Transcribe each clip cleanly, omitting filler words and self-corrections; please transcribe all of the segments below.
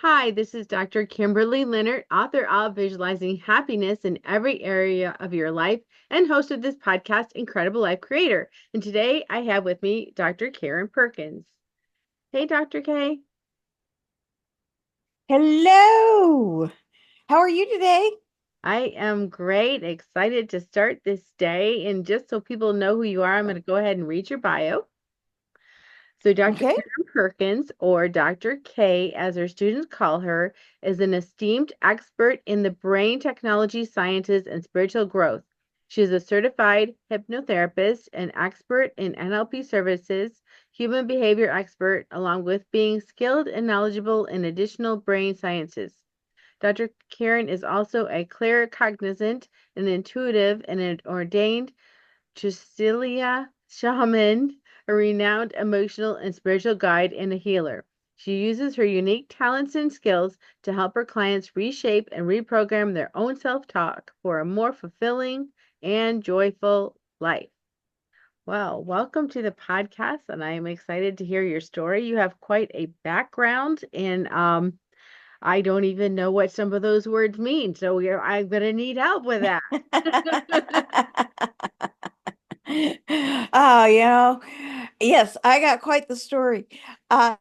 Hi, this is Dr. Kimberley Linert, author of Visualizing Happiness in Every Area of Your Life and host of this podcast, Incredible Life Creator. And today I have with me Dr. Karen Perkins. Hey, Dr. K. Hello. How are you today? I am great, excited to start this day. And just so people know who you are, I'm going to go ahead and read your bio. So, Dr. Okay. Karen Perkins, or Dr. K, as her students call her, is an esteemed expert in the brain technology sciences and spiritual growth. She is a certified hypnotherapist and expert in NLP services, human behavior expert, along with being skilled and knowledgeable in additional brain sciences. Dr. Karen is also a claircognizant, an intuitive, and an ordained Tsa'Chila Shaman, a renowned emotional and spiritual guide and a healer. She uses her unique talents and skills to help her clients reshape and reprogram their own self talk for a more fulfilling and joyful life. Well, welcome to the podcast, and I am excited to hear your story. You have quite a background, and I don't even know what some of those words mean, so I'm going to need help with that. Oh, yes, I got quite the story. And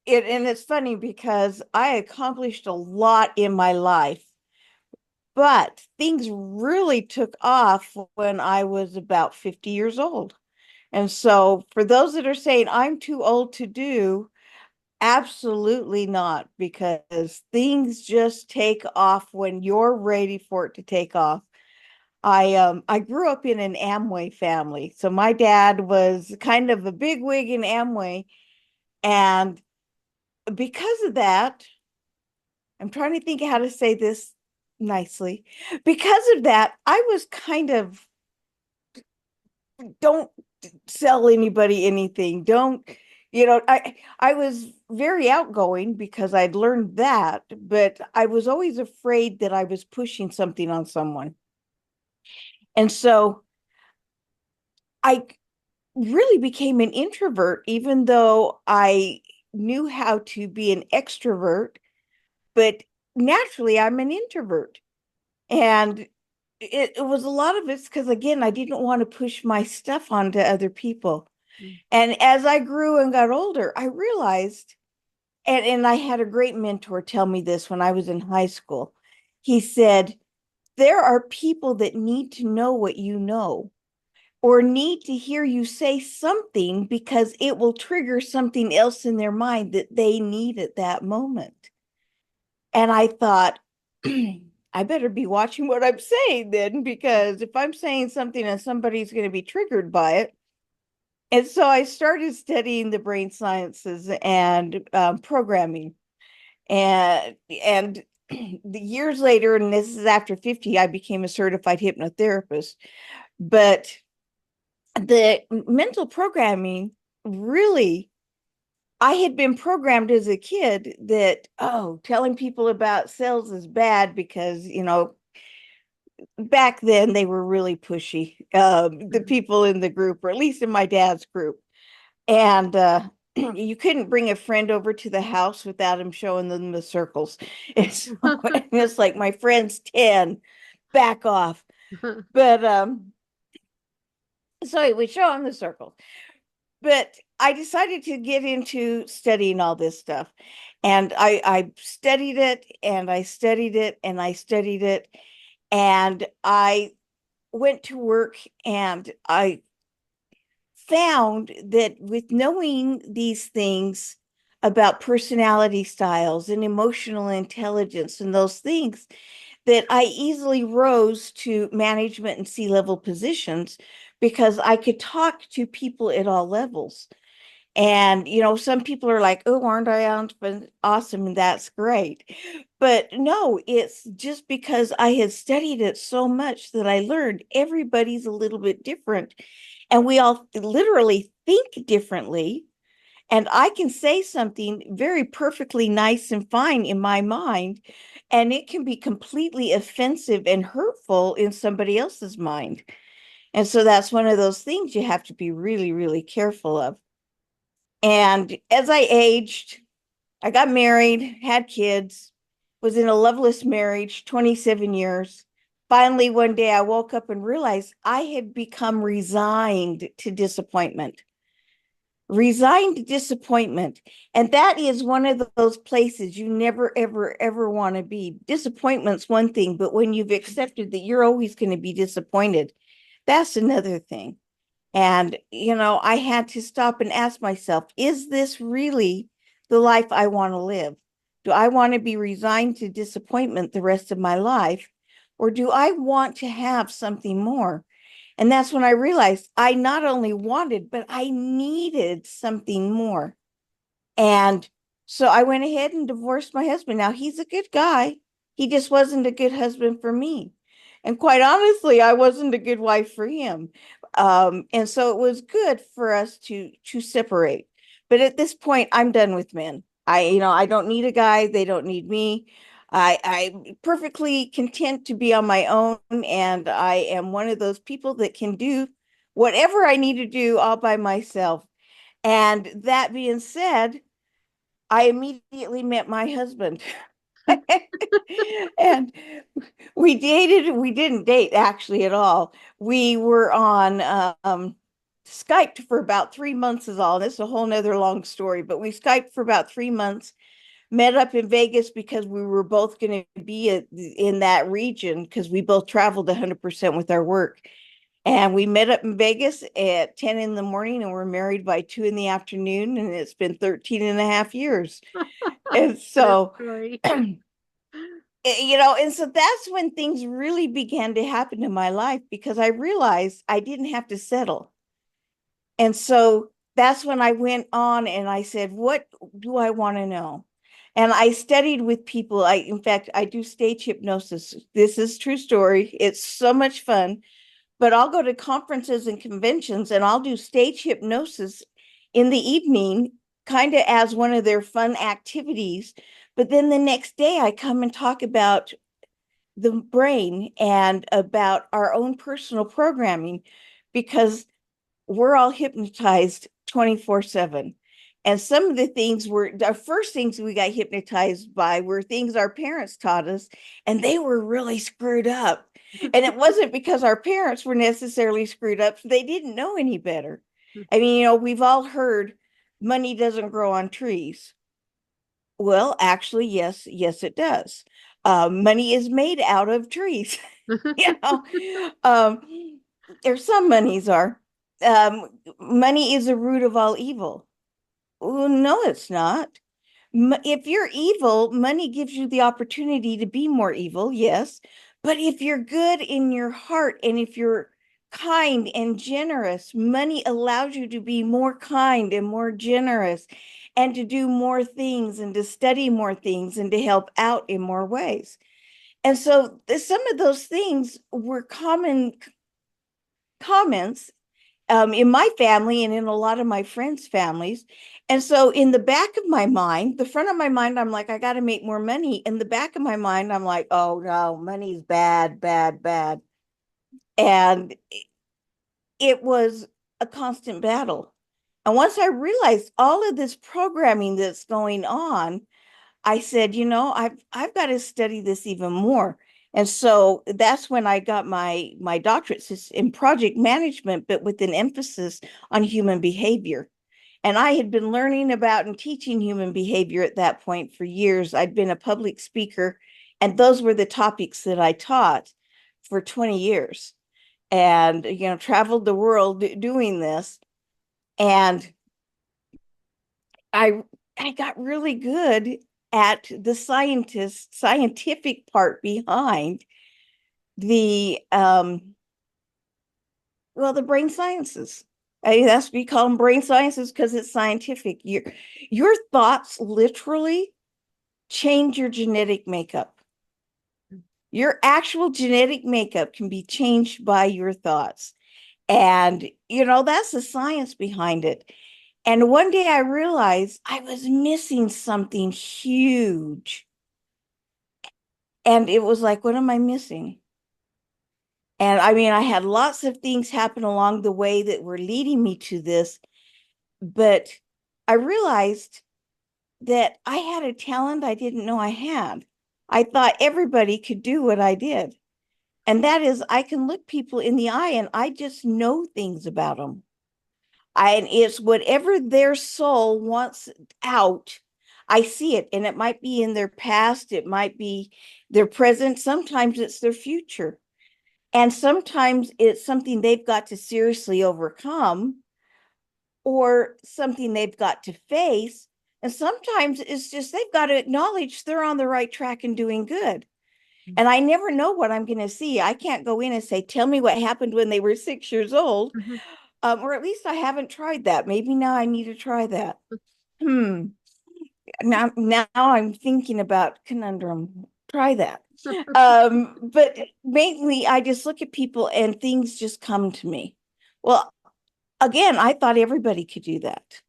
it's funny because I accomplished a lot in my life, but things really took off when I was about 50 years old. And so, for those that are saying I'm too old to do, absolutely not, because things just take off when you're ready for it to take off. I grew up in an Amway family. So my dad was kind of a big wig in Amway, and because of that, I'm trying to think how to say this nicely. Because of that, I was kind of don't sell anybody anything. Don't, I was very outgoing because I'd learned that, but I was always afraid that I was pushing something on someone. And so I really became an introvert, even though I knew how to be an extrovert, but naturally I'm an introvert. And it was a lot of it's because, again, I didn't want to push my stuff onto other people. And as I grew and got older, I realized, and I had a great mentor tell me this when I was in high school. He said, there are people that need to know what you know or need to hear you say something because it will trigger something else in their mind that they need at that moment. And I thought, I better be watching what I'm saying then, because if I'm saying something and somebody's going to be triggered by it. And so I started studying the brain sciences and programming. And the years later, and this is after 50, I became a certified hypnotherapist. But the mental programming really, I had been programmed as a kid that, oh, telling people about sales is bad because, back then they were really pushy, the people in the group, or at least in my dad's group. And you couldn't bring a friend over to the house without him showing them the circles. It's like, my friend's 10, back off. But so he would show him the circles. But I decided to get into studying all this stuff. And I studied it and I studied it and I studied it. And I went to work and I found that with knowing these things about personality styles and emotional intelligence and those things, that I easily rose to management and C-level positions because I could talk to people at all levels. And, some people are like, oh, aren't I awesome? And that's great. But no, it's just because I had studied it so much that I learned everybody's a little bit different. And we all literally think differently. And I can say something very perfectly nice and fine in my mind, and it can be completely offensive and hurtful in somebody else's mind. And so that's one of those things you have to be really, really careful of. And as I aged, I got married, had kids, was in a loveless marriage, 27 years. Finally, one day I woke up and realized I had become resigned to disappointment. Resigned to disappointment. And that is one of those places you never, ever, ever want to be. Disappointment's one thing, but when you've accepted that you're always going to be disappointed, that's another thing. And, I had to stop and ask myself, is this really the life I want to live? Do I want to be resigned to disappointment the rest of my life? Or do I want to have something more? And that's when I realized I not only wanted, but I needed something more. And so I went ahead and divorced my husband. Now, he's a good guy. He just wasn't a good husband for me. And quite honestly, I wasn't a good wife for him. And so it was good for us to separate. But at this point, I'm done with men. I don't need a guy. They don't need me. I'm perfectly content to be on my own. And I am one of those people that can do whatever I need to do all by myself. And that being said, I immediately met my husband. And we dated. We didn't date actually at all. We were on Skyped for about 3 months is all. This is a whole nother long story, but we Skyped for about 3 months, met up in Vegas because we were both going to be in that region because we both traveled 100% with our work. And we met up in Vegas at 10 in the morning and we're married by 2 in the afternoon. And it's been 13 and a half years. And What a so, story. and so that's when things really began to happen in my life because I realized I didn't have to settle. And so that's when I went on and I said, what do I want to know? And I studied with people. In fact, I do stage hypnosis. This is true story. It's so much fun. But I'll go to conferences and conventions and I'll do stage hypnosis in the evening, kind of as one of their fun activities. But then the next day I come and talk about the brain and about our own personal programming because we're all hypnotized 24/7. And some of the things were the first things we got hypnotized by were things our parents taught us, and they were really screwed up. And it wasn't because our parents were necessarily screwed up, they didn't know any better. I mean, we've all heard money doesn't grow on trees. Well, actually, yes, it does. Money is made out of trees. you know, um, or some monies are. Money is the root of all evil. Well, no, it's not. If you're evil, money gives you the opportunity to be more evil, yes. But if you're good in your heart and if you're kind and generous, money allows you to be more kind and more generous and to do more things and to study more things and to help out in more ways. And so some of those things were common comments in my family and in a lot of my friends' families. And so in the back of my mind, the front of my mind, I'm like, I got to make more money. In the back of my mind, I'm like, oh no, money's bad, bad, bad. And it was a constant battle. And once I realized all of this programming that's going on, I said, I've got to study this even more. And so that's when I got my doctorate in project management, but with an emphasis on human behavior. And I had been learning about and teaching human behavior at that point for years. I'd been a public speaker, and those were the topics that I taught for 20 years. And traveled the world doing this. And I I got really good at the scientific part behind the the brain sciences. That's we call them brain sciences because it's scientific. Your thoughts literally change your genetic makeup. Your actual genetic makeup can be changed by your thoughts. And that's the science behind it. And one day I realized I was missing something huge. And it was like, what am I missing? And I mean, I had lots of things happen along the way that were leading me to this, but I realized that I had a talent I didn't know I had. I thought everybody could do what I did. And that is, I can look people in the eye and I just know things about them. And it's whatever their soul wants out. I see it, and it might be in their past, it might be their present, sometimes it's their future. And sometimes it's something they've got to seriously overcome or something they've got to face. And sometimes it's just they've got to acknowledge they're on the right track and doing good. And I never know what I'm going to see. I can't go in and say, tell me what happened when they were 6 years old. Mhm. Or at least I haven't tried that. Maybe now I need to try that. Hmm. Now I'm thinking about conundrum. Try that. But mainly I just look at people and things just come to me. Well, again, I thought everybody could do that.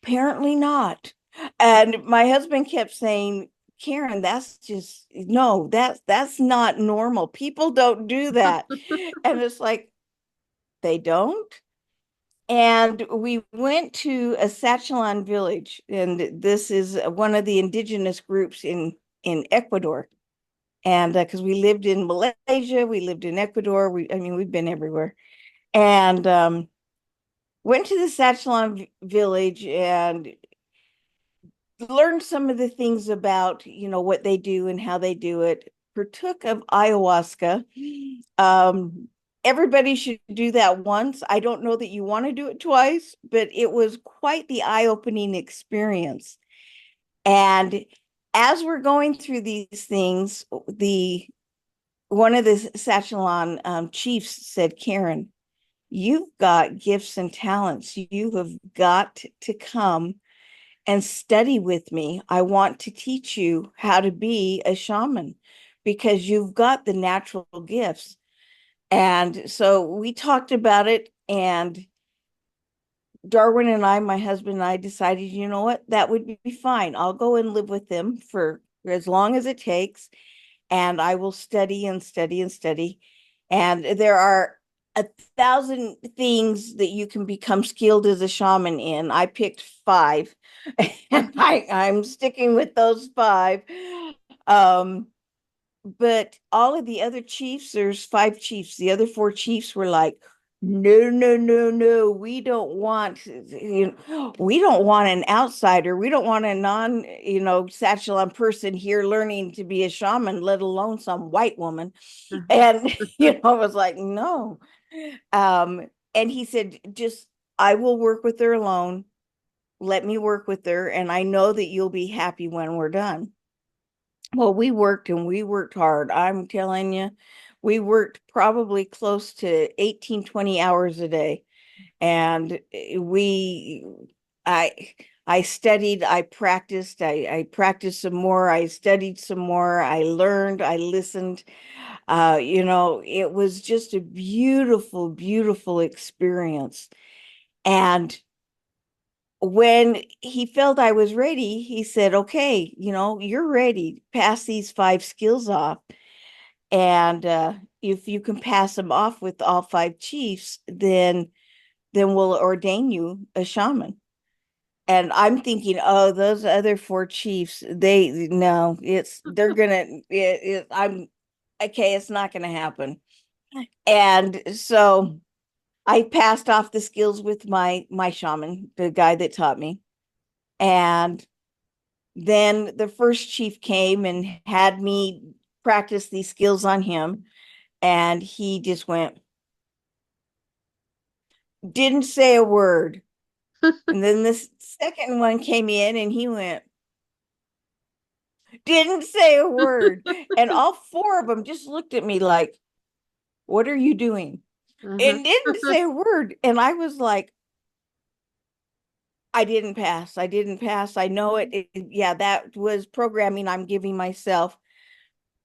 Apparently not. And my husband kept saying, Karen, that's just no, that's not normal. People don't do that. And it's like, they don't. And we went to a Tsa'Chilan village, and this is one of the indigenous groups in Ecuador. And because we lived in Malaysia, we lived in Ecuador. I mean, we've been everywhere. And went to the Tsa'Chilan village and learned some of the things about, what they do and how they do it. Partook of ayahuasca. Um, Everybody should do that once. I don't know that you want to do it twice, but it was quite the eye-opening experience. And as we're going through these things, the one of the Sachelan chiefs said, Karen, you've got gifts and talents. You have got to come and study with me. I want to teach you how to be a shaman because you've got the natural gifts. And so we talked about it, and Darwin and I, my husband and I, decided, you know what, that would be fine. I'll go and live with them for as long as it takes, and I will study and study and study. And there are 1,000 things that you can become skilled as a shaman in. I picked five, and I'm sticking with those five. Um, but all of the other chiefs, there's five chiefs. The other four chiefs were like, no, no, no, no. We don't want an outsider. We don't want a Sachelan person here learning to be a shaman, let alone some white woman. And I was like, no. And he said, just I will work with her alone. Let me work with her, and I know that you'll be happy when we're done. Well, we worked and we worked hard. I'm telling you, we worked probably close to 18, 20 hours a day. And we, I, I studied, I practiced some more, I studied some more, I learned, I listened. It was just a beautiful, beautiful experience. And when he felt I was ready, he said, okay, you're ready. Pass these five skills off. And if you can pass them off with all five chiefs, then we'll ordain you a shaman. And I'm thinking, oh, those other four chiefs, they no, they're gonna I'm okay, it's not gonna happen. And so I passed off the skills with my shaman, the guy that taught me. And then the first chief came and had me practice these skills on him. And he just didn't say a word. And then this second one came in and he didn't say a word. And all four of them just looked at me like, what are you doing? Mhm. And didn't say a word. And I was like, I didn't pass. I didn't pass. I know it. Yeah, that was programming I'm giving myself.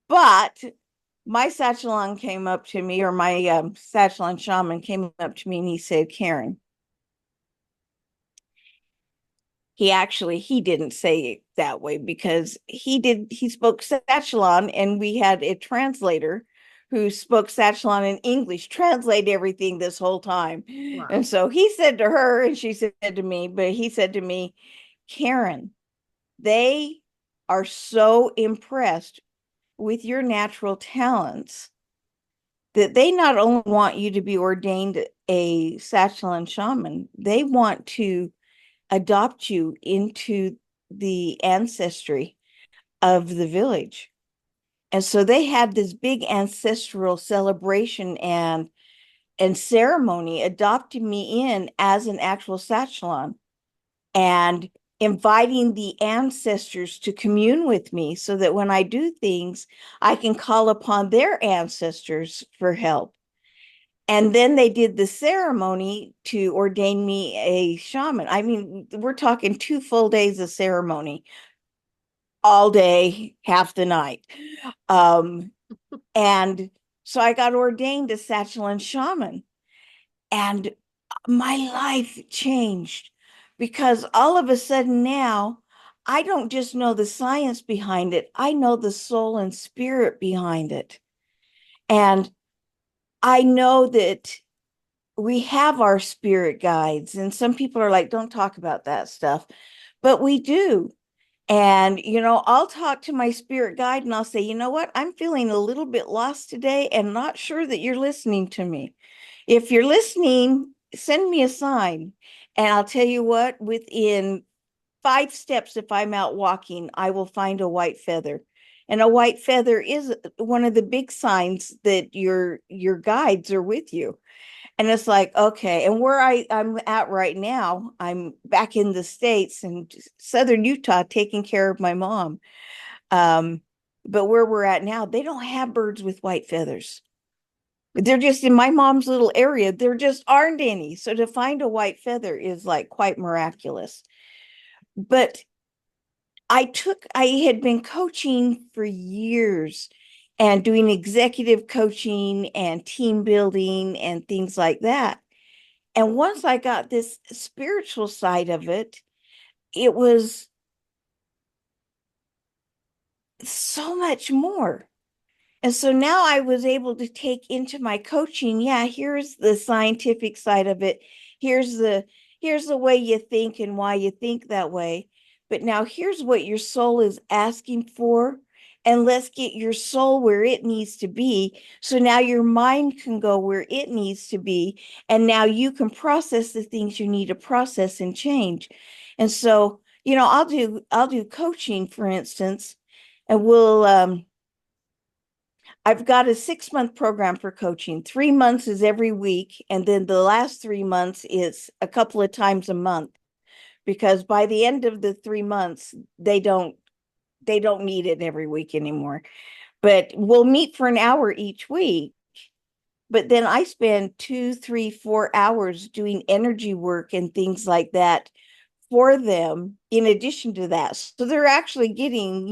But my Sachelan came up to me, or my Sachelan shaman came up to me and he said, Karen, he didn't say it that way because he spoke Sachelan and we had a translator who spoke Tsa'Chila in English, translate everything this whole time. Wow. And so he said to her, and she said to me, but he said to me, Karen, they are so impressed with your natural talents that they not only want you to be ordained a Tsa'Chila shaman, they want to adopt you into the ancestry of the village. And so they had this big ancestral celebration and ceremony adopting me in as an actual Tsa'Chila and inviting the ancestors to commune with me so that when I do things, I can call upon their ancestors for help. And then they did the ceremony to ordain me a shaman. I mean, we're talking 2 full days of ceremony, all day, half the night. And so I got ordained a Tsa'Chila shaman. And my life changed because all of a sudden now I don't just know the science behind it, I know the soul and spirit behind it. And I know that we have our spirit guides, and some people are like, don't talk about that stuff, but we do. And, I'll talk to my spirit guide and I'll say, you know what? I'm feeling a little bit lost today and not sure that you're listening to me. If you're listening, send me a sign. And I'll tell you what, within 5 steps, if I'm out walking, I will find a white feather. And a white feather is one of the big signs that your guides are with you. And it's like, okay. And where I'm at right now, I'm back in the States in Southern Utah taking care of my mom. Um, but where we're at now, they don't have birds with white feathers. They're just in my mom's little area. There just aren't any. So to find a white feather is like quite miraculous. But I had been coaching for years and doing executive coaching and team building and things like that. And once I got this spiritual side of it, it was so much more. And so now I was able to take into my coaching, yeah, here's the scientific side of it. Here's the way you think and why you think that way. But now here's what your soul is asking for. And let's get your soul where it needs to be. So now your mind can go where it needs to be. And now you can process the things you need to process and change. And so, I'll do coaching, for instance, and I've got a 6-month program for coaching. 3 months is every week. And then the last 3 months is a couple of times a month, because by the end of the 3 months, they don't need it every week anymore. But we'll meet for an hour each week. But then I spend 2, 3, 4 hours doing energy work and things like that for them in addition to that. So they're actually getting,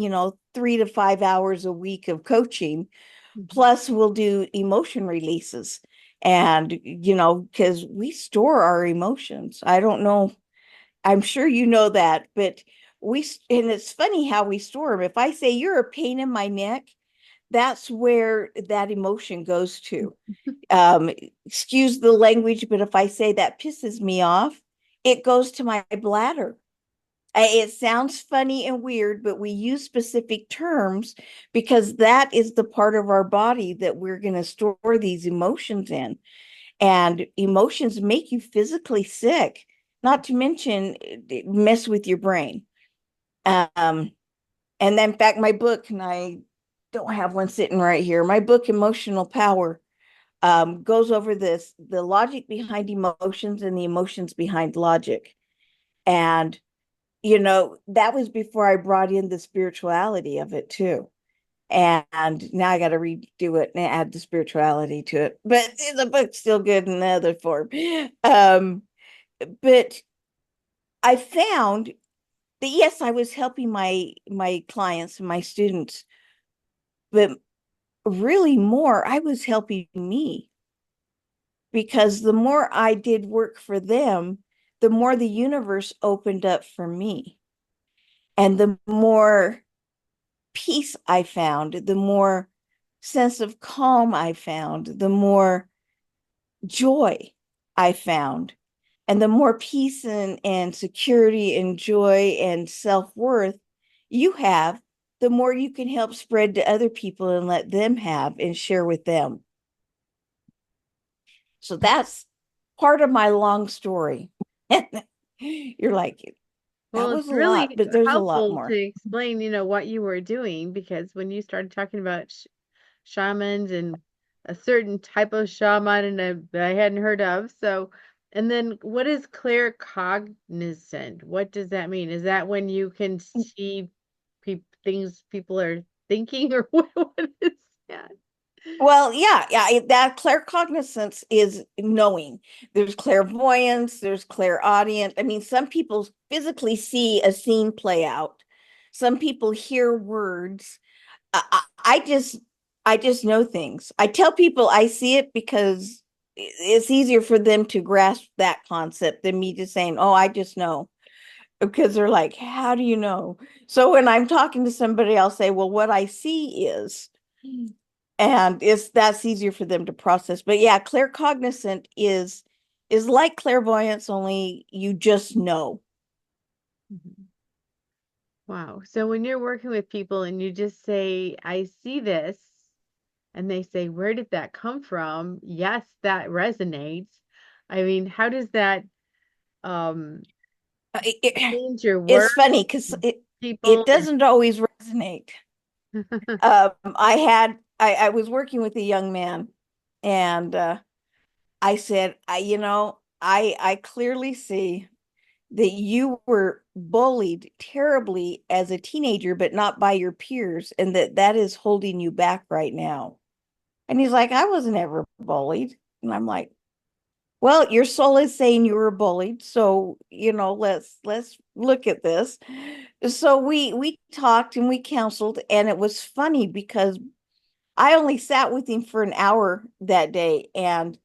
3 to 5 hours a week of coaching. Mhm. Plus, we'll do emotion releases. And, because we store our emotions. I don't know. I'm sure you know that, but and it's funny how we store them. If I say you're a pain in my neck, that's where that emotion goes to. Um, Excuse the language, but if I say that pisses me off, it goes to my bladder. It sounds funny and weird, but we use specific terms because that is the part of our body that we're going to store these emotions in. And emotions make you physically sick, not to mention mess with your brain. Um, and then, in fact, my book, and I don't have one sitting right here, my book, Emotional Power, goes over the logic behind emotions and the emotions behind logic. And that was before I brought in the spirituality of it too. And now I got to redo it and add the spirituality to it. But the book's still good in the other form. But I found that yes, I was helping my clients and my students, but really more, I was helping me, because the more I did work for them, the more the universe opened up for me. And the more peace I found, the more sense of calm I found, the more joy I found, and the more peace and security and joy and self-worth you have, the more you can help spread to other people and let them have and share with them. So that's part of my long story. You're like, that Well, was it's a lot, really but there's a lot helpful to more. explain, what you were doing because when you started talking about shamans and a certain type of shaman and that I hadn't heard of. So, and then what is claircognizant? What does that mean? Is that when you can see things people are thinking or what is that? Well, yeah, that claircognizance is knowing. There's clairvoyance, there's clairaudient. I mean, some people physically see a scene play out. Some people hear words. I just know things. I tell people I see it because it's easier for them to grasp that concept than me just saying, "Oh, I just know." Because they're like, "How do you know?" So when I'm talking to somebody, I'll say, "Well, what I see is," and that's easier for them to process. But yeah, claircognizant is like clairvoyance, only you just know. Mhm. Wow. So when you're working with people and you just say, I see this, and they say, where did that come from? Yes, that resonates. I mean, how does that um change your work, It's funny because it people, and doesn't always resonate. I was working with a young man, and I said, I clearly see that you were bullied terribly as a teenager, but not by your peers, and that is holding you back right now." And he's like, "I wasn't ever bullied." And I'm like, "Well, your soul is saying you were bullied, so let's look at this." So we talked and we counseled, and it was funny because I only sat with him for an hour that day, and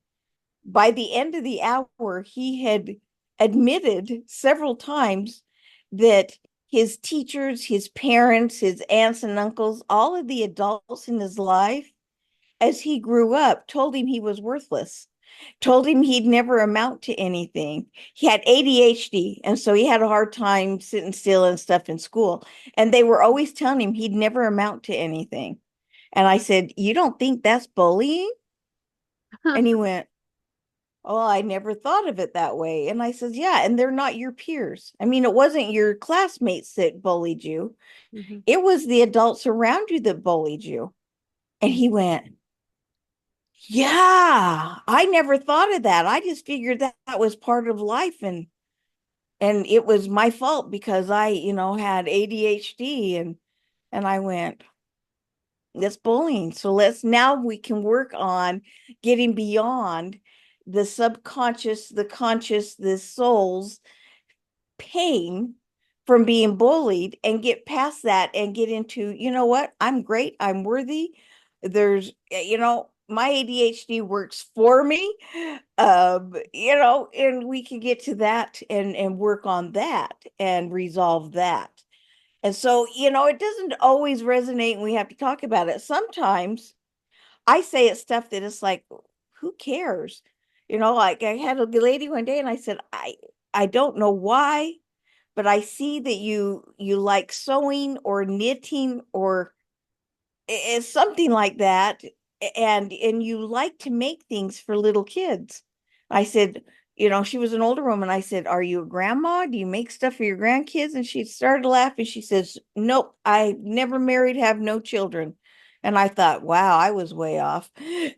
by the end of the hour, he had admitted several times that his teachers, his parents, his aunts and uncles, all of the adults in his life, as he grew up, told him he was worthless, told him he'd never amount to anything. He had ADHD, and so he had a hard time sitting still and stuff in school. And they were always telling him he'd never amount to anything. And I said, "You don't think that's bullying?" And he went, "Oh, I never thought of it that way." And I says, "Yeah, and they're not your peers. I mean, it wasn't your classmates that bullied you. Mhm, It was the adults around you that bullied you." And mhm, he went, "Yeah, I never thought of that. I just figured that was part of life, and it was my fault because I, had ADHD." And I went, "That's bullying. So we can work on getting beyond the subconscious, the conscious, the soul's pain from being bullied and get past that and get into, you know what? I'm great. I'm worthy. My ADHD works for me. And we can get to that and work on that and resolve that." And so, it doesn't always resonate and we have to talk about it. Sometimes I say it's stuff that is like, who cares? Like I had a lady one day and I said, I don't know why, but I see that you like sewing or knitting or it's something like that, and you like to make things for little kids. I said, she was an older woman. I said, "Are you a grandma? Do you make stuff for your grandkids?" And she started laughing. She says, "Nope, I never married, have no children." And I thought, wow, I was way off.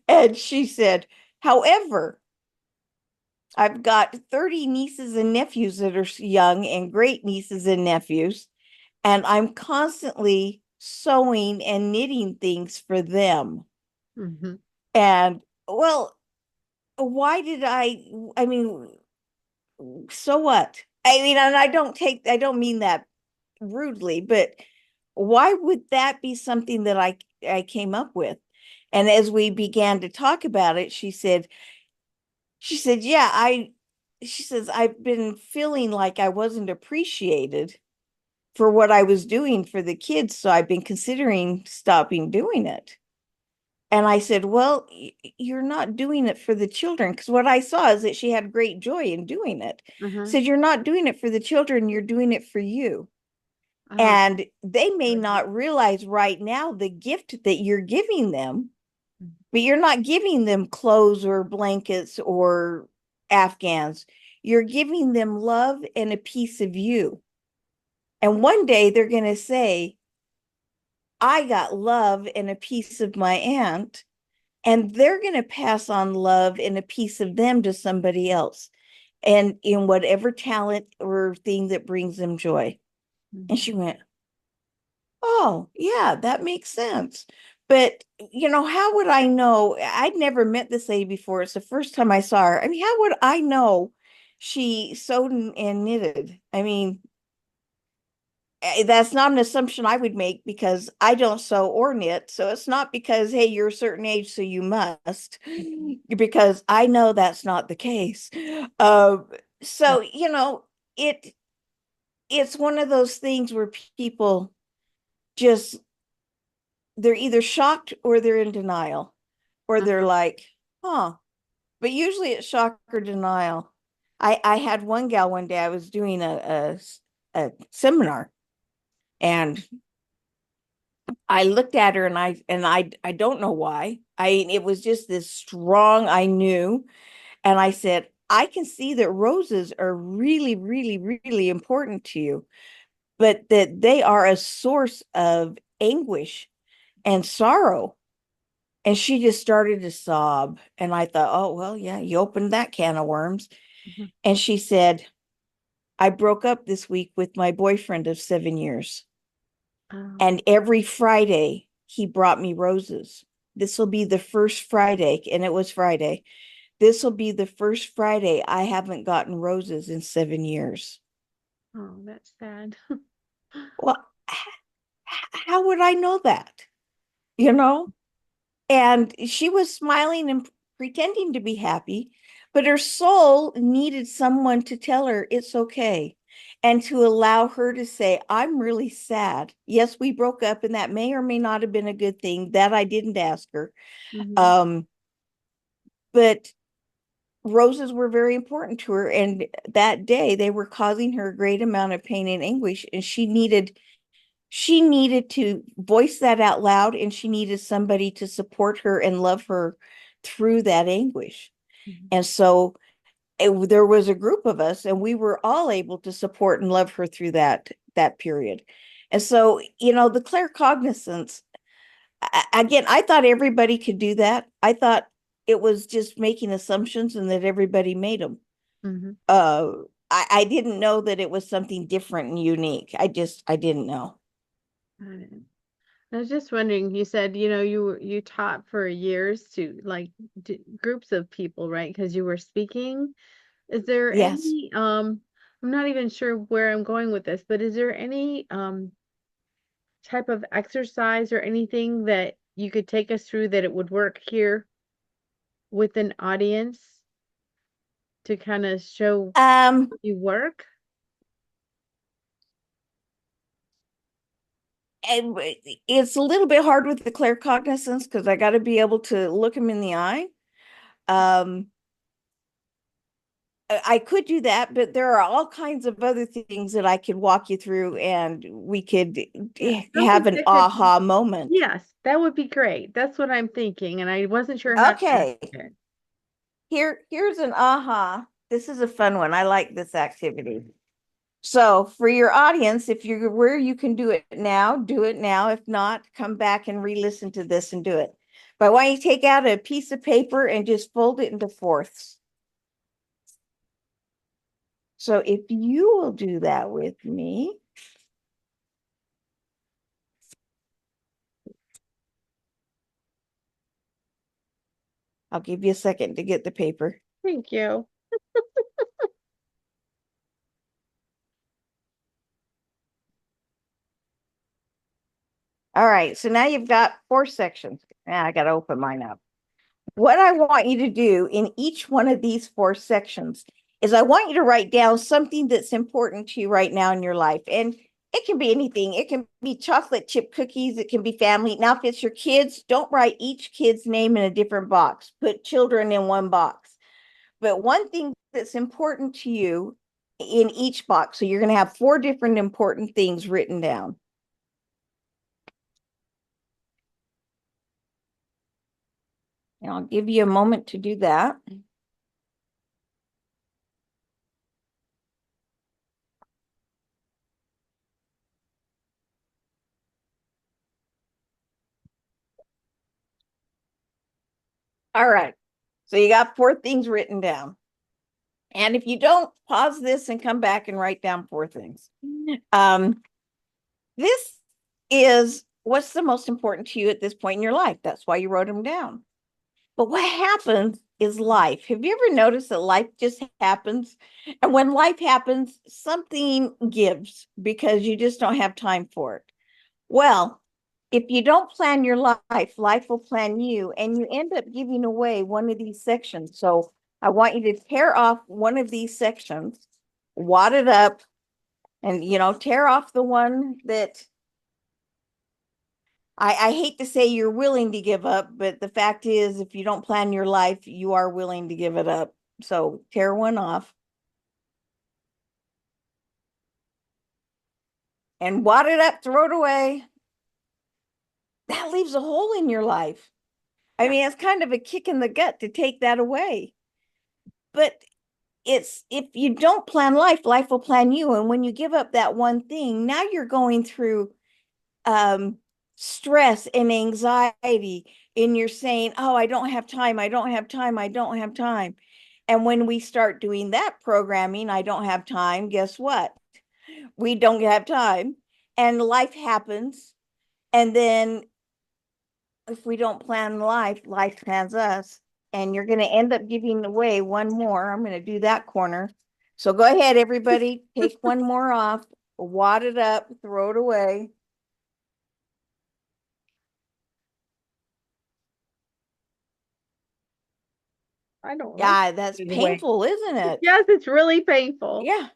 And she said, "However, I've got 30 nieces and nephews that are young and great nieces and nephews, and I'm constantly sewing and knitting things for them." mhm. And well, why did I mean, so what? I mean, and I don't mean that rudely, but why would that be something that I came up with? And as we began to talk about it, she said, "Yeah, she says, I've been feeling like I wasn't appreciated for what I was doing for the kids, so I've been considering stopping doing it." And I said, well, you're not doing it for the children. Because what I saw is that she had great joy in doing it. Uh-huh. Said, you're not doing it for the children, you're doing it for you. Oh, And they may good. not realize right now the gift that you're giving them, Mhm. but you're not giving them clothes or blankets or Afghans. You're giving them love and a piece of you. And one day they're going to say, I got love and a piece of my aunt, and they're going to pass on love and a piece of them to somebody else, and in whatever talent or thing that brings them joy. And she Mhm. went, oh, yeah, that makes sense. But, how would I know? I'd never met this lady before. It's the first time I saw her. I mean, how would I know she sewed and knitted? I mean, that's not an assumption I would make because I don't sew or knit. So it's not because, hey, you're a certain age, so you must, because I know that's not the case. Uh, so, it it's one of those things where people just they're either shocked or they're in denial, or they're Uh-huh. like, huh. But usually it's shock or deniil. I had one gal one day, I was doing a seminar, and I looked at her, and I don't know why. It was just this strong, I knew. And I said, I can see that roses are really, really, really important to you, but that they are a source of anguish and sorrow. And she just started to sob. And I thought, oh, well, yeah, you opened that can of worms. Mhm. And she said, I broke up this week with my boyfriend of 7 years. Oh, And every Friday, he brought me roses. This will be the first Friday. And it was Friday. This will be the first Friday I haven't gotten roses in 7 years. oh, that's sad. Well, how would I know that? You know? And she was smiling and pretending to be happy, but her soul needed someone to tell her it's okay and to allow her to say, I'm really sad. Yes, we broke up, and that may or may not have been a good thing. That I didn't ask her. Mhm. Um, but roses were very important to her. And that day they were causing her a great amount of pain and anguish. And she needed to voice that out loud, and she needed somebody to support her and love her through that anguish. Mhm. And so there was a group of us, and we were all able to support and love her through that period. And so, the claircognizance, again, I thought everybody could do that. I thought it was just making assumptions and that everybody made them. Mhm. uh I didn't know that it was something different and unique. I didn't know. Got it. I was just wondering, you said, you taught for years to like groups of people, right? Because you were speaking. Is there Yes. any I'm not even sure where I'm going with this, but is there any type of exercise or anything that you could take us through that it would work here with an audience to kind of show um you work? and it's a little bit hard with the claircognizance because I got to be able to look him in the eye. um I could do that, but there are all kinds of other things that I could walk you through, and we could Yeah, have something an that could, aha moment. yes, that would be great. That's what I'm thinking, and I wasn't sure how to ask Okay, it. here's an aha. This is a fun one. I like this activity. So for your audience, if you're where you can do it now, do it now. If not, come back and re-listen to this and do it. But why don't you take out a piece of paper and just fold it into fourths? So if you will do that with me, I'll give you a second to get the paper. Thank you. All right, so now you've got four sections. Now I got to open mine up. What I want you to do in each one of these four sections is I want you to write down something that's important to you right now in your life. And It can be anything. It can be chocolate chip cookies. It can be family. Now, if it's your kids, don't write each kid's name in a different box. Put children in one box. But one thing that's important to you in each box. So you're going to have 4 different important things written down. And I'll give you a moment to do that. All right. So you got 4 things written down. And if you don't, pause this and come back and write down 4 things. This is what's the most important to you at this point in your life. That's why you wrote them down. But what happens is life. Have you ever noticed that life just happens? And when life happens, something gives because you just don't have time for it. Well, if you don't plan your life, life will plan you, and you end up giving away one of these sections. So I want you to tear off one of these sections, wad it up, and tear off the one that I hate to say you're willing to give up, but the fact is, if you don't plan your life, you are willing to give it up. So tear one off and wad it up, throw it away. That leaves a hole in your life. I mean, it's kind of a kick in the gut to take that away. But it's if you don't plan life, life will plan you. And when you give up that one thing, now you're going through stress and anxiety, and you're saying, oh, I don't have time, I don't have time, I don't have time. And when we start doing that programming, I don't have time, guess what? We don't have time, and life happens. And then if we don't plan life, life plans us. And you're going to end up giving away one more. I'm going to do that corner. So go ahead, everybody, take one more off, wad it up, throw it away. I don't like Yeah, that's giving away. painful, isn't it? Yes, it's really painful. Yeah.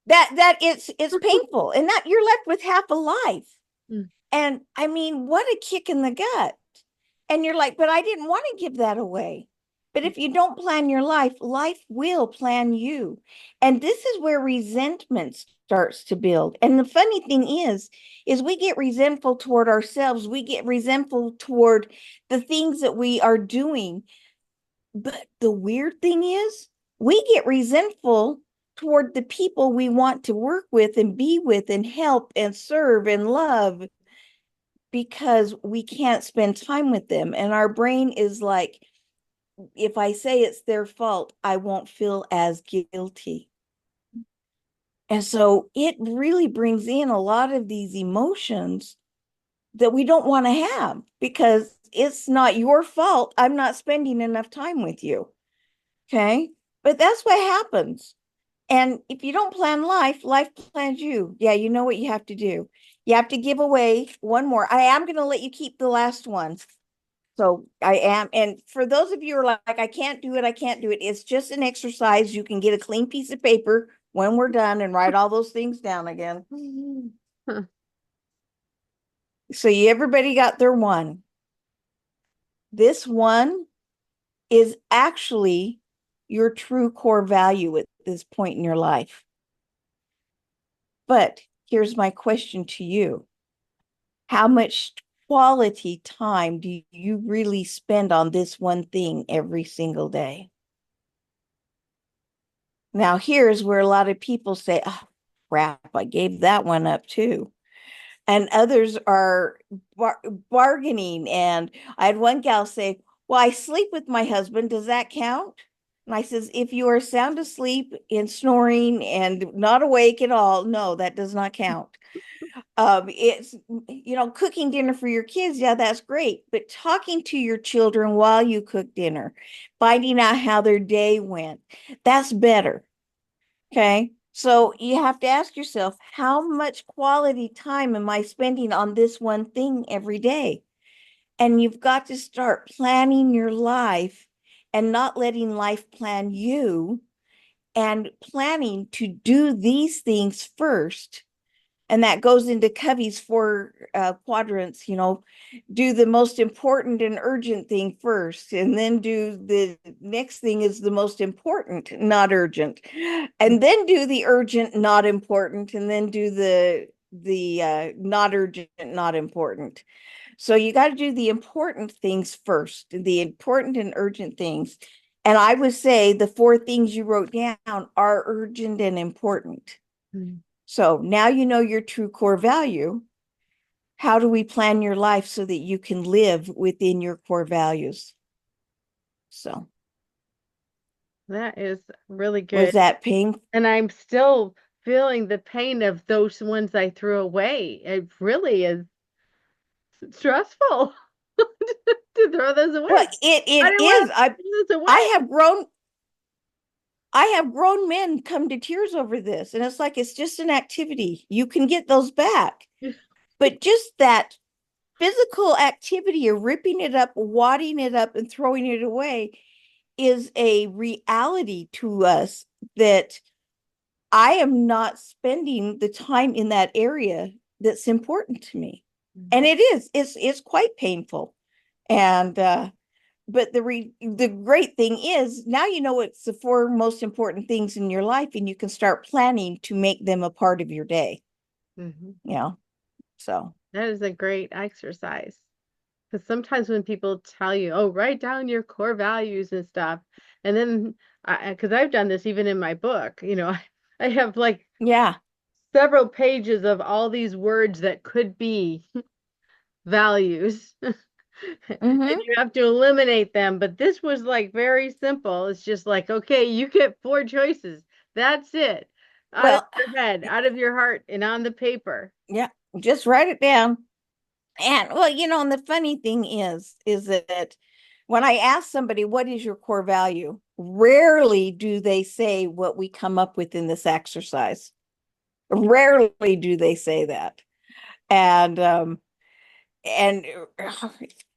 That it's painful, and that you're left with half a life. Mm. And I mean, what a kick in the gut. And you're like, but I didn't want to give that away. But if you don't plan your life, life will plan you. And this is where resentment starts to build. And the funny thing is we get resentful toward ourselves. We get resentful toward the things that we are doing. But the weird thing is we get resentful toward the people we want to work with and be with and help and serve and love, because we can't spend time with them. And our brain is like, if I say it's their fault, I won't feel as guilty. And so it really brings in a lot of these emotions that we don't want to have, because it's not your fault. I'm not spending enough time with you. Okay. But that's what happens. And if you don't plan life, life plans you. Yeah, you know what you have to do. You have to give away one more. I am going to let you keep the last one. So I am. And for those of you who are like, I can't do it, I can't do it. It's just an exercise. You can get a clean piece of paper when we're done and write all those things down again. Huh. So everybody got their one. This one is actually your true core value at this point in your life. But here's my question to you. How much quality time do you really spend on this one thing every single day? Now, here's where a lot of people say, oh, crap, I gave that one up too. And others are bargaining. And I had one gal say, well, I sleep with my husband. Does that count? And I says, if you are sound asleep and snoring and not awake at all, no, that does not count. It's, cooking dinner for your kids. Yeah, that's great. But talking to your children while you cook dinner, finding out how their day went, that's better. Okay. So you have to ask yourself, how much quality time am I spending on this one thing every day? And you've got to start planning your life and not letting life plan you, and planning to do these things first And that goes into Covey's four quadrants, do the most important and urgent thing first, and then do the next thing is the most important, not urgent, and then do the urgent, not important, and then do the not urgent, not important. So you got to do the important things first, the important and urgent things. And I would say the four things you wrote down are urgent and important. Mhm. So now you know your true core value. How do we plan your life so that you can live within your core values? So That is really was good. that pain? And I'm still feeling the pain of those ones I threw away. It really is stressful to throw those Well, away. I it didn't want is. to I throw those I away. have grown I have grown men come to tears over this. And it's like it's just an activity. You can get those back. But just that physical activity of ripping it up, wadding it up, and throwing it away is a reality to us that I am not spending the time in that area that's important to me. And Mhm. it's quite painful. And but the great thing is now you know it's the four most important things in your life and you can start planning to make them a part of your day, Mhm. you know. So, That is a great exercise. Because sometimes when people tell you, oh, write down your core values and stuff, and then, because I've done this even in my book, I have like yeah. several pages of all these words that could be values. And Mm-hmm. you have to eliminate them. But this was like very simple. It's just like, okay, you get four choices. That's it. Out of Well, your head, out of your heart, and on the paper. yeah, just write it down. And well, and the funny thing is that when I ask somebody, what is your core value? Rarely do they say what we come up with in this exercise. Rarely do they say that. And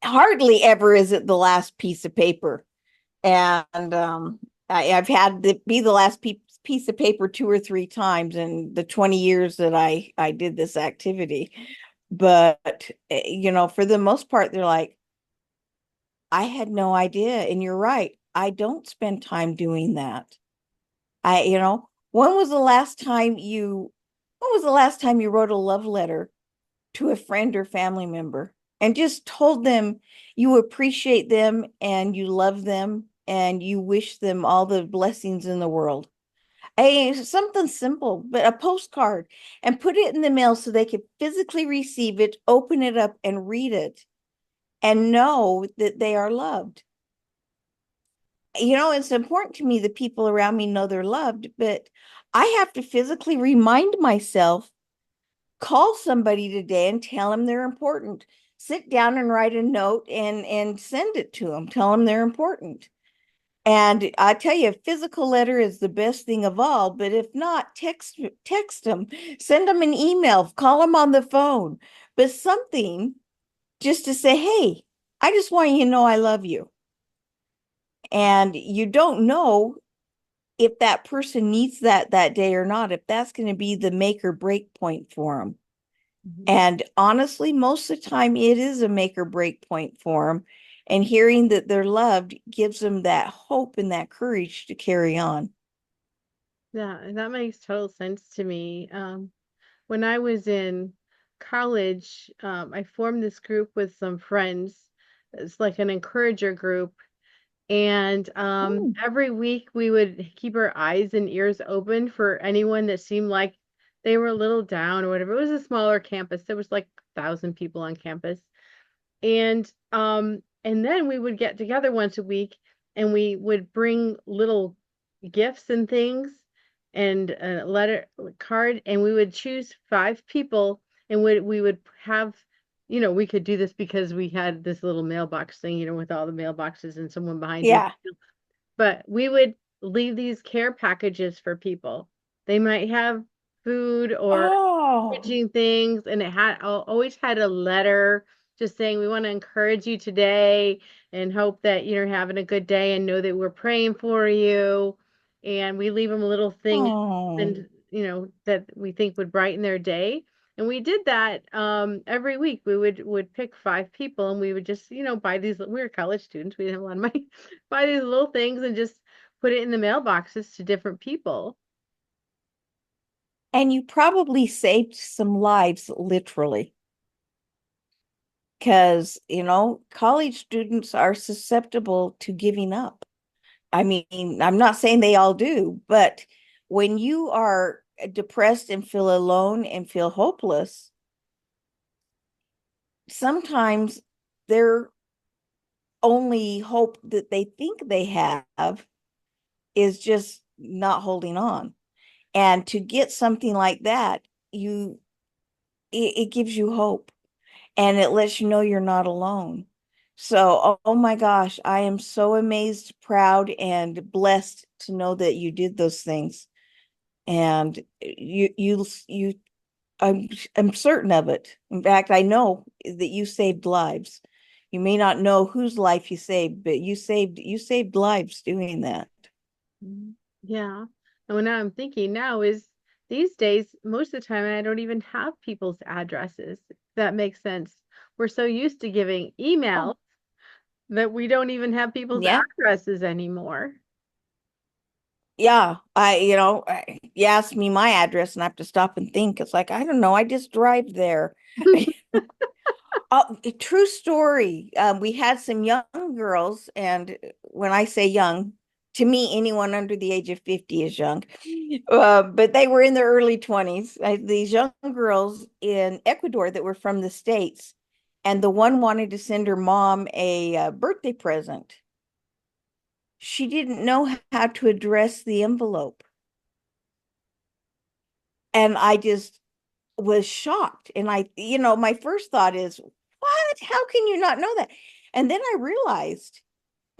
hardly ever is it the last piece of paper. And I've had to be the last piece of paper two or three times in the 20 years that I did this activity. But for the most part, they're like, I had no idea. And you're right. I don't spend time doing that. When was the last time you wrote a love letter to a friend or family member and just told them you appreciate them and you love them and you wish them all the blessings in the world? Something simple, but a postcard, and put it in the mail so they could physically receive it, open it up, and read it and know that they are loved. It's important to me that people around me know they're loved, but I have to physically remind myself, call somebody today and tell them they're important. Sit down and write a note and send it to them. Tell them they're important. And I tell you, a physical letter is the best thing of all. But if not, text them, send them an email, call them on the phone, but something just to say, hey, I just want you to know I love you. And you don't know if that person needs that day or not, if that's going to be the make or break point for them. Mhm. And honestly, most of the time it is a make or break point for them. And hearing that they're loved gives them that hope and that courage to carry on. Yeah, and that makes total sense to me. When I was in college, I formed this group with some friends. It's like an encourager group. And Mm, every week we would keep our eyes and ears open for anyone that seemed like they were a little down or whatever. It was a smaller campus. There was like 1,000 people on campus. And then we would get together once a week and we would bring little gifts and things and a letter card, and we would choose five people, and we would have, we could do this because we had this little mailbox thing, with all the mailboxes and someone behind you. yeah. But we would leave these care packages for people. They might have food or Oh, encouraging things, and it had always had a letter just saying, we want to encourage you today and hope that you're having a good day and know that we're praying for you. And we leave them a little thing oh, and that we think would brighten their day. And we did that every week. We would pick 5 people and we would just, buy these. We were college students. We didn't have a lot of money. Buy these little things and just put it in the mailboxes to different people. And you probably saved some lives, literally, because, college students are susceptible to giving up. I mean, I'm not saying they all do, but when you are depressed and feel alone and feel hopeless, sometimes their only hope that they think they have is just not holding on. And to get something like that, it gives you hope and it lets you know you're not alone. So, oh my gosh, I am so amazed, proud, and blessed to know that you did those things. And you, I'm certain of it. In fact, I know that you saved lives. You may not know whose life you saved, but you saved lives doing that. Mhm. Yeah. And what I'm thinking now is these days, most of the time, I don't even have people's addresses. If that makes sense. We're so used to giving Oh, emails that we don't even have people's yeah. addresses anymore. Yeah, you ask me my address and I have to stop and think. It's like, I don't know, I just drive there. Oh, a true story. We had some young girls, and when I say young, to me, anyone under the age of 50 is young. But they were in their early 20s. These young girls in Ecuador that were from the States, and the one wanted to send her mom a birthday present. She didn't know how to address the envelope. And I just was shocked. And my first thought is, what? How can you not know that? And then I realized,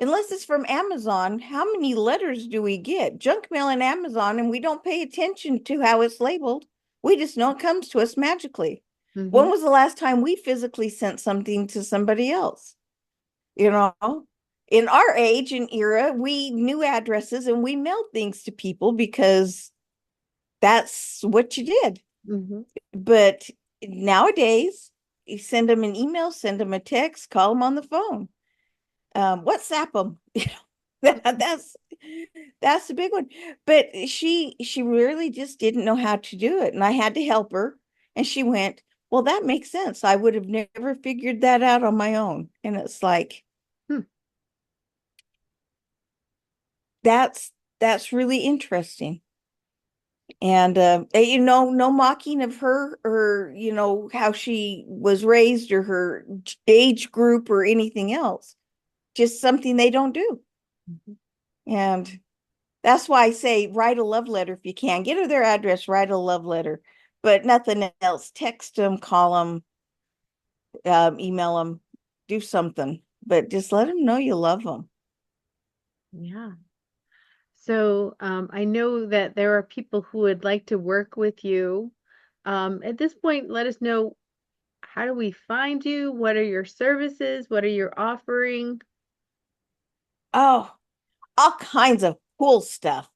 unless it's from Amazon, how many letters do we get? Junk mail in Amazon, and we don't pay attention to how it's labeled. We just know it comes to us magically. When Hmm. was the last time we physically sent something to somebody else? You know, in our age and era, we knew addresses and we mailed things to people because that's what you did. Hmm. But nowadays, you send them an email, send them a text, call them on the phone, WhatsApp them. That's the big one. But she really just didn't know how to do it, and I had to help her. And she went, "Well, that makes sense. I would have never figured that out on my own." And it's like, Hmm. that's really interesting. And no mocking of her or how she was raised or her age group or anything else. Just something they don't do. Mhm. And that's why I say write a love letter if you can. Get her their address, write a love letter, but nothing else. Text them, call them, email them, do something, but just let them know you love them. Yeah. So I know that there are people who would like to work with you. At this point, let us know, how do we find you? What are your services? What are you offering? Oh, all kinds of cool stuff.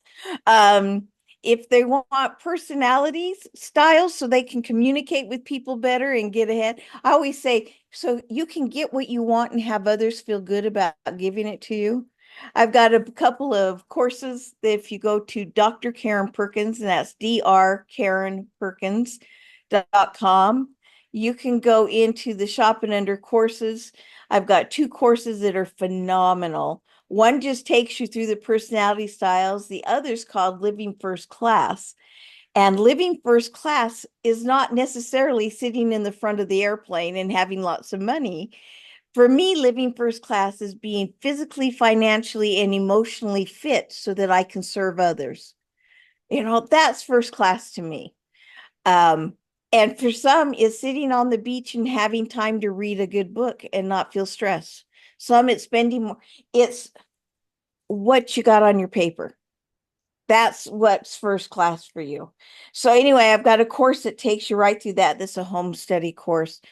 Um, if they want personalities, styles, so they can communicate with people better and get ahead, I always say, so you can get what you want and have others feel good about giving it to you. I've got a couple of courses that if you go to Dr. Karen Perkins, and that's drkarenperkins.com, you can go into the shop and under courses. I've got 2 courses that are phenomenal. One just takes you through the personality styles. The other's called Living First Class. And living first class is not necessarily sitting in the front of the airplane and having lots of money. For me, living first class is being physically, financially, and emotionally fit so that I can serve others. That's first class to me. Um, and for some, is sitting on the beach and having time to read a good book and not feel stressed. Some it's spending more. It's what you got on your paper. That's what's first class for you. So anyway, I've got a course that takes you right through that. This is a home study course.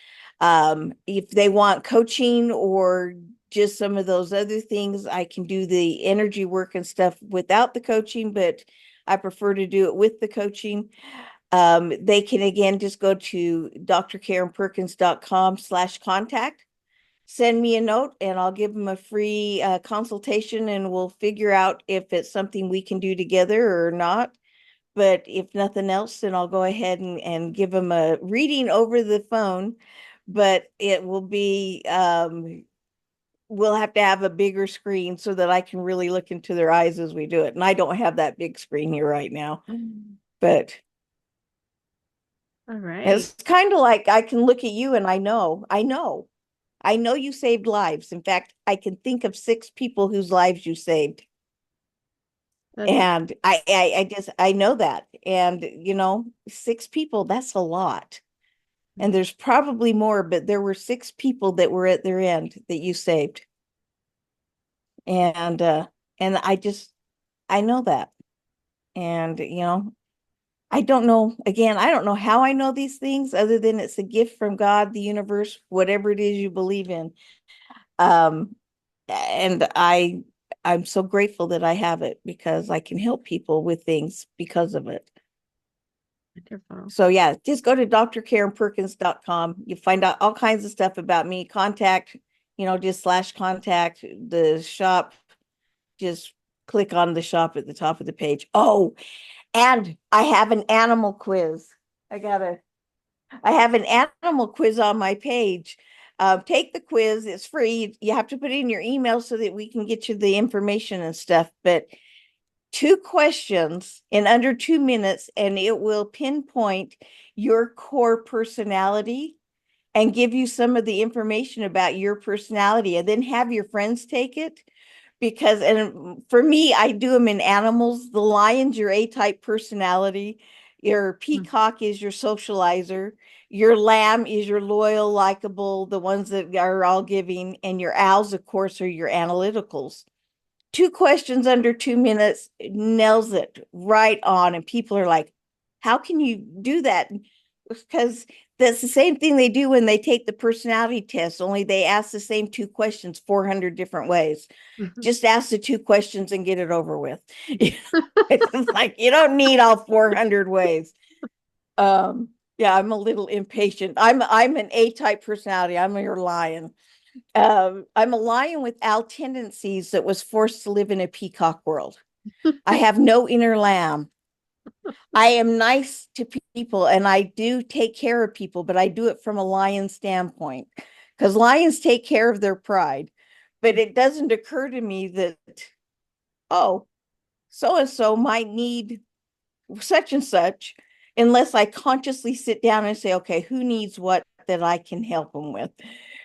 If they want coaching or just some of those other things, I can do the energy work and stuff without the coaching, but I prefer to do it with the coaching. They can again just go to drkarenperkins.com/contact, send me a note, and I'll give them a free consultation, and we'll figure out if it's something we can do together or not. But if nothing else, then I'll go ahead and give them a reading over the phone. But it will be, we'll have to have a bigger screen so that I can really look into their eyes as we do it. And I don't have that big screen here right now. But All right. it's kind of like I can look at you and I know you saved lives. In fact, I can think of 6 people whose lives you saved. That's And I know that. And 6 people, that's a lot. And there's probably more, but there were 6 people that were at their end that you saved. And I know that. And I don't know, again, I don't know how I know these things other than it's a gift from God, the universe, whatever it is you believe in. Um, and I'm so grateful that I have it because I can help people with things because of it. wonderful. So yeah, just go to drkarenperkins.com. You find out all kinds of stuff about me. Contact, just /contact the shop. Just click on the shop at the top of the page. Oh, and I have an animal quiz. I have an animal quiz on my page. Take the quiz. It's free. You have to put in your email so that we can get you the information and stuff. But 2 questions in under 2 minutes, and it will pinpoint your core personality and give you some of the information about your personality, and then have your friends take it. Because, and for me, I do them in animals. The lion's your A-type personality. Your peacock is your socializer. Your lamb is your loyal, likable, the ones that are all giving. And your owls, of course, are your analyticals. 2 questions under 2 minutes nails it right on. And people are like, how can you do that? Because that's the same thing they do when they take the personality test, only they ask the same 2 questions 400 different ways. Just ask the 2 questions and get it over with. It's like you don't need all 400 ways. Yeah, I'm a little impatient. I'm an A-type personality. I'm your lion. I'm a lion with owl tendencies that was forced to live in a peacock world. I have no inner lamb. I am nice to people and I do take care of people, but I do it from a lion standpoint because lions take care of their pride. But it doesn't occur to me that, oh, so and so might need such and such, unless I consciously sit down and say, okay, who needs what that I can help them with.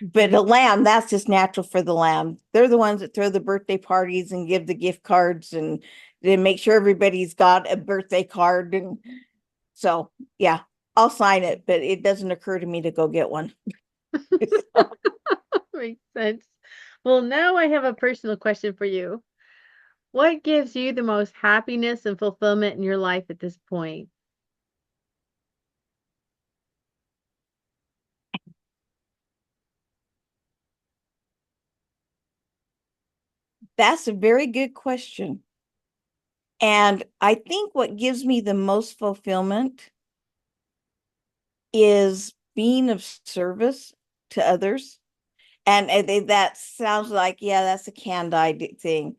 But a lamb, that's just natural for the lamb. They're the ones that throw the birthday parties and give the gift cards and then make sure everybody's got a birthday card. And so, yeah, I'll sign it, but it doesn't occur to me to go get one. Makes sense. Well, now I have a personal question for you. What gives you the most happiness and fulfillment in your life at this point? That's a very good question. And I think what gives me the most fulfillment is being of service to others. And that sounds like, yeah, that's a candide thing.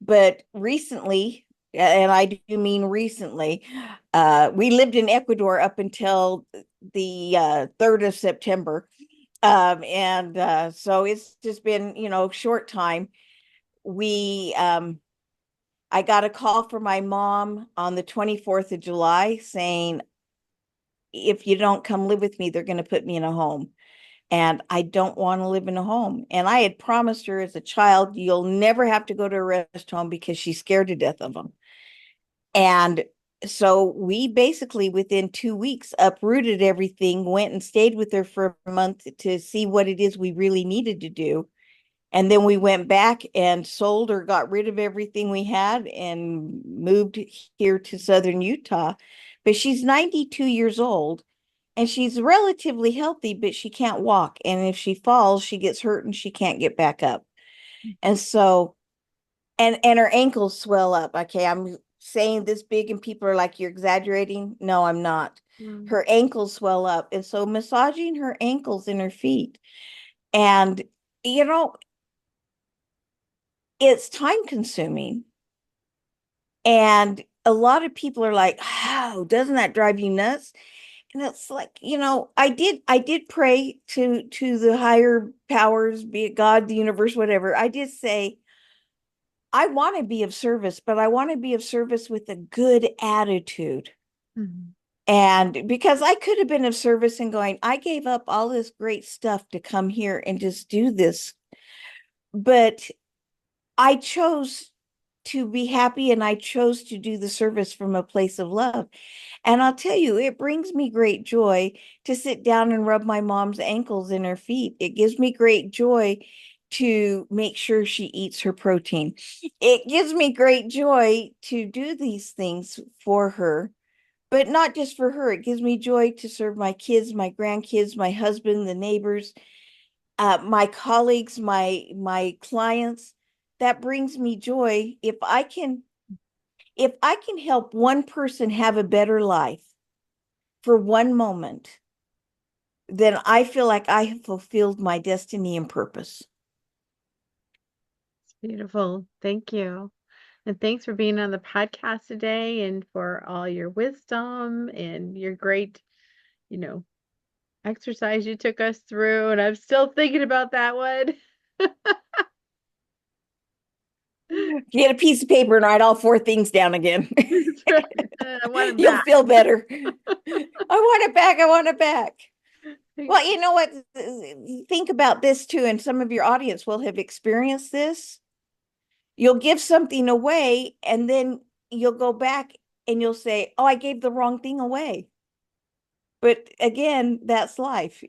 But recently, and I do mean recently, we lived in Ecuador up until the 3rd of September. And so it's just been, short time. We I got a call from my mom on the 24th of July saying, if you don't come live with me, they're going to put me in a home. And I don't want to live in a home. And I had promised her as a child, you'll never have to go to a rest home because she's scared to death of them. And so we basically, within 2 weeks, uprooted everything, went and stayed with her for a month to see what it is we really needed to do. And then we went back and sold or got rid of everything we had and moved here to Southern Utah. But she's 92 years old and she's relatively healthy, but she can't walk. And if she falls, she gets hurt and she can't get back up. And so, and her ankles swell up. Okay, saying this big and people are like, you're exaggerating. No, I'm not. Mm. Her ankles swell up. And so massaging her ankles and her feet. And, you know, it's time consuming. And a lot of people are like, how doesn't that drive you nuts? And it's like, I did pray to the higher powers, be it God, the universe, whatever. I did say, I want to be of service, but I want to be of service with a good attitude. Mhm. And because I could have been of service and going, I gave up all this great stuff to come here and just do this. But I chose to be happy and I chose to do the service from a place of love. And I'll tell you, it brings me great joy to sit down and rub my mom's ankles and her feet. It gives me great joy to make sure she eats her protein. It gives me great joy to do these things for her, but not just for her. It gives me joy to serve my kids, my grandkids, my husband, the neighbors, my colleagues, my clients. That brings me joy. If I can help one person have a better life for one moment, then I feel like I have fulfilled my destiny and purpose. It's beautiful. Thank you. And thanks for being on the podcast today and for all your wisdom and your great, you know, exercise you took us through. And I'm still thinking about that one. Get a piece of paper and write all four things down again. That's right. I want it You'll back. feel better. I want it back. I want it back. Well, you know what? Think about this too, and some of your audience will have experienced this. You'll give something away, and then you'll go back and you'll say, oh, I gave the wrong thing away. But again, that's life.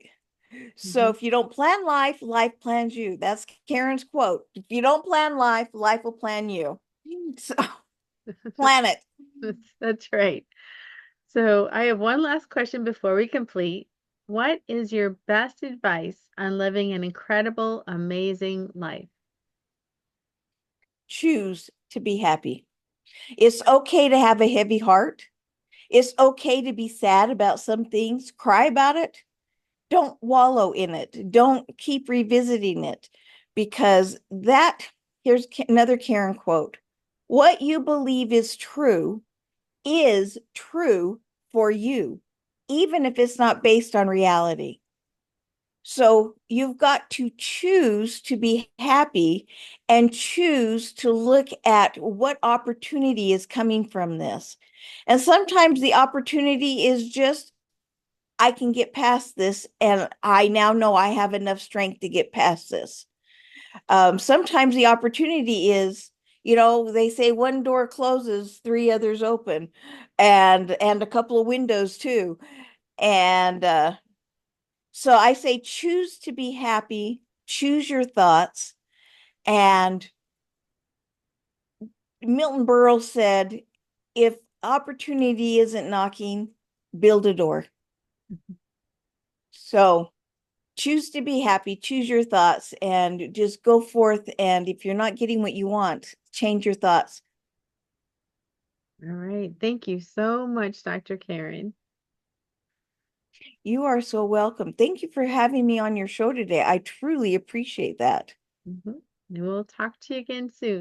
So Mhm. if you don't plan life, life plans you. That's Karen's quote. If you don't plan life, life will plan you. So plan it. That's right. So I have one last question before we complete. What is your best advice on living an incredible, amazing life? Choose to be happy. It's okay to have a heavy heart. It's okay to be sad about some things. Cry about it. Don't wallow in it. Don't keep revisiting it because here's another Karen quote. What you believe is true for you, even if it's not based on reality. So you've got to choose to be happy and choose to look at what opportunity is coming from this. And sometimes the opportunity is just, I can get past this, and I now know I have enough strength to get past this. Sometimes the opportunity is, they say one door closes, three others open, and a couple of windows too. And so I say, choose to be happy, choose your thoughts. And Milton Berle said, if opportunity isn't knocking, build a door. So choose to be happy, choose your thoughts, and just go forth. And if you're not getting what you want, change your thoughts. All right. Thank you so much, Dr. Karen. You are so welcome. Thank you for having me on your show today. I truly appreciate that. Mhm. And we'll talk to you again soon.